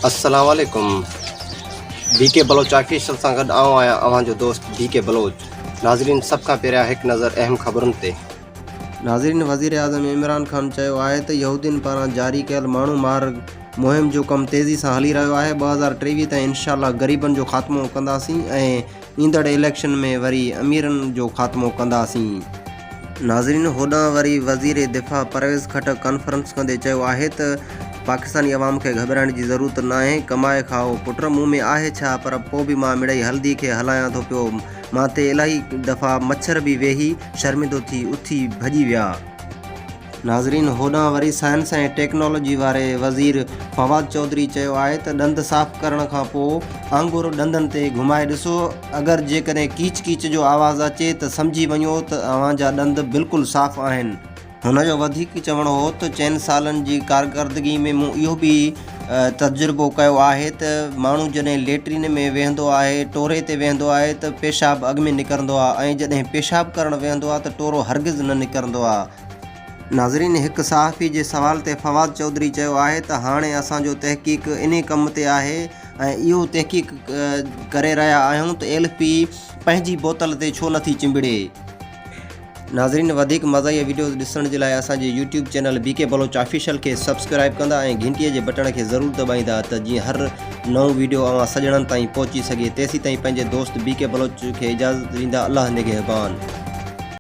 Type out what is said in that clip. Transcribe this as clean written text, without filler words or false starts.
अस्सलाम वालेकुम। BK Baloch official सां गॾु आऊं आहियां अव्हांजो दोस्त बीके बलोच। नाज़रीन, सभ खां पहिरियां हिकु नज़र अहम ख़बरुनि ते। नाज़रीन, वज़ीर आज़म इमरान ख़ान चयो आहे त यहूदियुनि पारां जारी कयल माण्हू मार मुहिम जो कमु तेज़ी सां हली रहियो आहे। 2023 ताईं इंशाअल्लाह ग़रीबनि जो ख़ात्मो कंदासीं ऐं ईंदड़ इलेक्शन में वरी अमीरनि जो ख़ात्मो कंदासीं। नाज़रीन, होॾां वरी वज़ीर दिफ़ा परवेज़ खटक कॉन्फ्रेंस कंदे चयो आहे त पाकिस्तानी अवाम खे घबराइण जी ज़रूरत न आहे। कमाए खाओ पुट, मुंहुं में आहे छा, पर पोइ बि मां मिड़ई हल्दी खे हलायां थो पियो। मां ते इलाही दफ़ा मच्छर बि वेही शर्मिंदो थी उथी भॼी विया। नाज़रीन, होॾां वरी साइंस ऐं टेक्नोलॉजी वारे वज़ीर फवाद चौधरी चयो आहे त ॾंद साफ़ करण खां पोइ आंगुर ॾंदनि ते घुमाए ॾिसो। अगरि जेकॾहिं कीच कीच जो आवाज़ु अचे त सम्झी वञो त अव्हांजा ॾंद बिल्कुलु साफ़ आहिनि। हुन जो वधीक चवणो हो त 4 सालनि जी कारकर्दगी में मूं इहो बि तजुर्बो कयो आहे त माण्हू जॾहिं लेट्रिन में वेहंदो आहे, टोरे ते वेहंदो आहे त पेशाब अॻु में निकिरंदो आहे, ऐं जॾहिं पेशाब करणु वेहंदो आहे त टोरो हरगिज़ न निकिरंदो आहे। नाज़रीन, हिकु सहाफ़ी जे सवाल ते फवाद चौधरी चयो आहे त हाणे असांजो तहक़ीक़ इन कम ते आहे ऐं इहो तहक़ीक़ करे रहिया आहियूं त LP पंहिंजी बोतल ते छो नथी चिंबिड़े। नाज़रीन, वधीक मज़ाही वीडियोज़ ॾिसण जे लाइ असांजे YouTube channel BK Baloch official खे सब्सक्राइब कंदा ऐं घंटीअ जे बटण खे ज़रूरु दॿाईंदा त जीअं हर नओं वीडियो अव्हां सॼणनि ताईं पहुची सघे। तेसीं ताईं पंहिंजे दोस्त बीके बलोच खे इजाज़त ॾींदा। अल्लाह निगहबान।